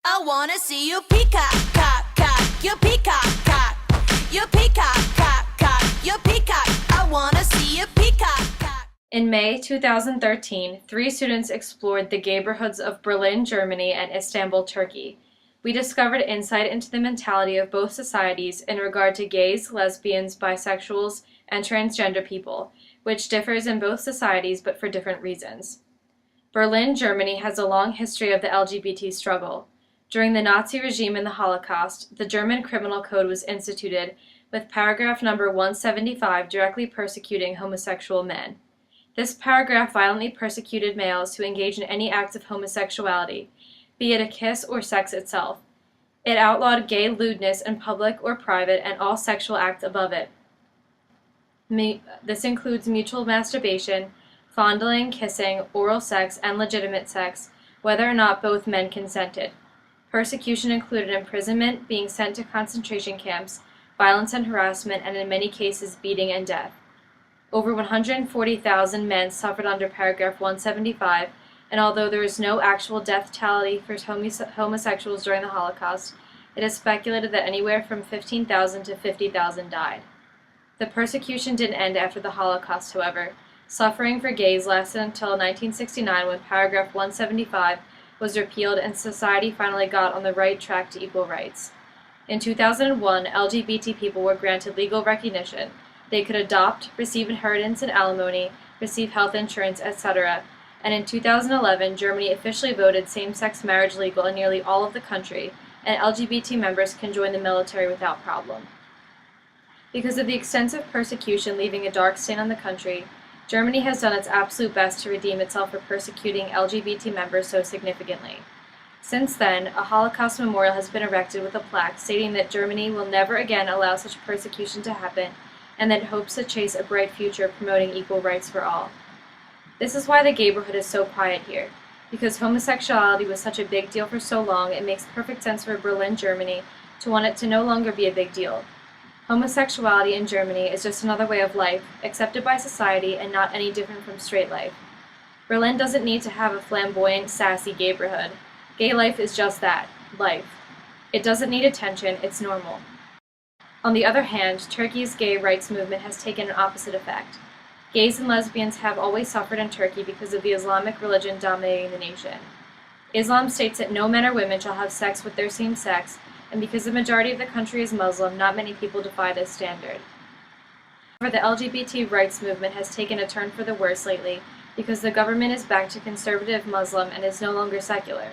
I wanna see you peacock, cock, cock, you peacock, cock, you peacock, cock, cock, you peacock. I wanna see you peacock, cock. In May 2013, 3 students explored the neighborhoods of Berlin, Germany, and Istanbul, Turkey. We discovered insight into the mentality of both societies in regard to gays, lesbians, bisexuals, and transgender people, which differs in both societies but for different reasons. Berlin, Germany has a long history of the LGBT struggle. During the Nazi regime and the Holocaust, the German Criminal Code was instituted, with paragraph number 175 directly persecuting homosexual men. This paragraph violently persecuted males who engage in any acts of homosexuality, be it a kiss or sex itself. It outlawed gay lewdness in public or private and all sexual acts above it. This includes mutual masturbation, fondling, kissing, oral sex, and legitimate sex, whether or not both men consented. Persecution included imprisonment, being sent to concentration camps, violence and harassment, and in many cases beating and death. Over 140,000 men suffered under paragraph 175, and although there is no actual death tally for homosexuals during the Holocaust, it is speculated that anywhere from 15,000 to 50,000 died. The persecution didn't end after the Holocaust, however. Suffering for gays lasted until 1969 when paragraph 175 was repealed and society finally got on the right track to equal rights. In 2001, LGBT people were granted legal recognition. They could adopt, receive inheritance and alimony, receive health insurance, etc. And in 2011, Germany officially voted same-sex marriage legal in nearly all of the country, and LGBT members can join the military without problem. Because of the extensive persecution leaving a dark stain on the country, Germany has done its absolute best to redeem itself for persecuting LGBT members so significantly. Since then, a Holocaust memorial has been erected with a plaque stating that Germany will never again allow such persecution to happen and that it hopes to chase a bright future promoting equal rights for all. This is why the neighborhood is so quiet here. Because homosexuality was such a big deal for so long, it makes perfect sense for Berlin, Germany to want it to no longer be a big deal. Homosexuality in Germany is just another way of life, accepted by society and not any different from straight life. Berlin doesn't need to have a flamboyant, sassy neighborhood. Gay life is just that, life. It doesn't need attention, it's normal. On the other hand, Turkey's gay rights movement has taken an opposite effect. Gays and lesbians have always suffered in Turkey because of the Islamic religion dominating the nation. Islam states that no men or women shall have sex with their same sex, and because the majority of the country is Muslim, not many people defy this standard. However, the LGBT rights movement has taken a turn for the worse lately because the government is back to conservative Muslim and is no longer secular.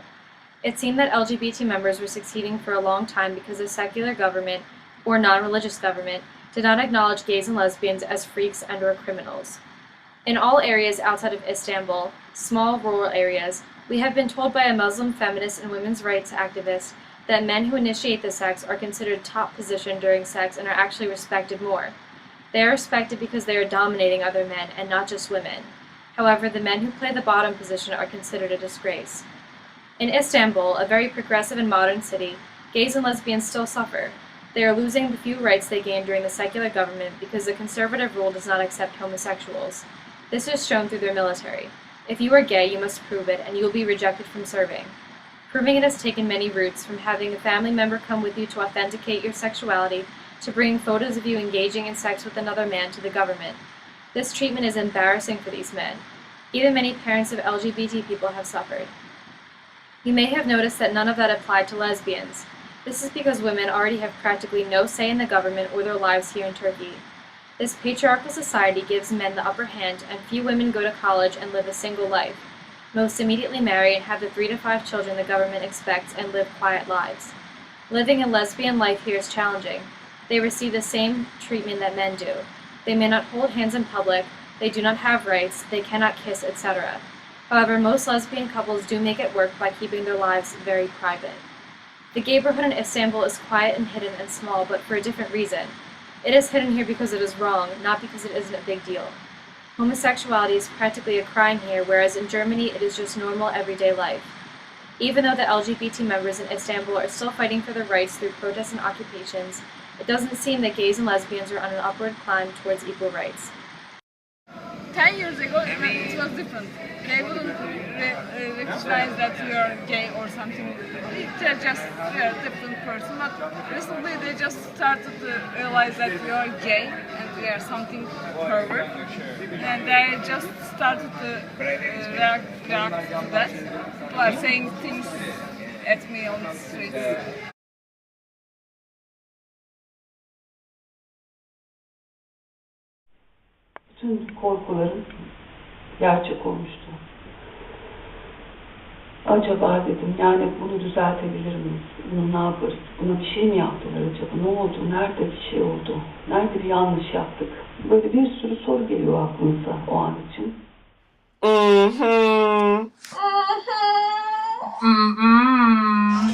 It seemed that LGBT members were succeeding for a long time because the secular government, or non-religious government, did not acknowledge gays and lesbians as freaks and/or criminals. In all areas outside of Istanbul, small rural areas, we have been told by a Muslim feminist and women's rights activist that men who initiate the sex are considered top position during sex and are actually respected more. They are respected because they are dominating other men and not just women. However, the men who play the bottom position are considered a disgrace. In Istanbul, a very progressive and modern city, gays and lesbians still suffer. They are losing the few rights they gained during the secular government because the conservative rule does not accept homosexuals. This is shown through their military. If you are gay, you must prove it, and you will be rejected from serving. Proving it has taken many routes, from having a family member come with you to authenticate your sexuality, to bringing photos of you engaging in sex with another man to the government. This treatment is embarrassing for these men. Even many parents of LGBT people have suffered. You may have noticed that none of that applied to lesbians. This is because women already have practically no say in the government or their lives here in Turkey. This patriarchal society gives men the upper hand, and few women go to college and live a single life. Most immediately marry and have the 3 to 5 children the government expects and live quiet lives. Living a lesbian life here is challenging. They receive the same treatment that men do. They may not hold hands in public, they do not have rights, they cannot kiss, etc. However, most lesbian couples do make it work by keeping their lives very private. The neighborhood in Istanbul is quiet and hidden and small, but for a different reason. It is hidden here because it is wrong, not because it isn't a big deal. Homosexuality is practically a crime here, whereas in Germany it is just normal everyday life. Even though the LGBT members in Istanbul are still fighting for their rights through protests and occupations, it doesn't seem that gays and lesbians are on an upward climb towards equal rights. 10 years ago, it was different. They wouldn't recognize that you are gay or something. They're just a different person. But recently they just started to realize that we are gay and we are something pervert. And they just started to react to that. People are saying things at me on the streets. Bütün korkularım gerçek olmuştu. Acaba dedim, yani bunu düzeltebilir miyiz? Bunu ne yaparız? Buna bir şey mi yaptılar acaba? Ne oldu? Nerede bir şey oldu? Nerede bir yanlış yaptık? Böyle bir sürü soru geliyor aklınıza o an için. Mm-hmm.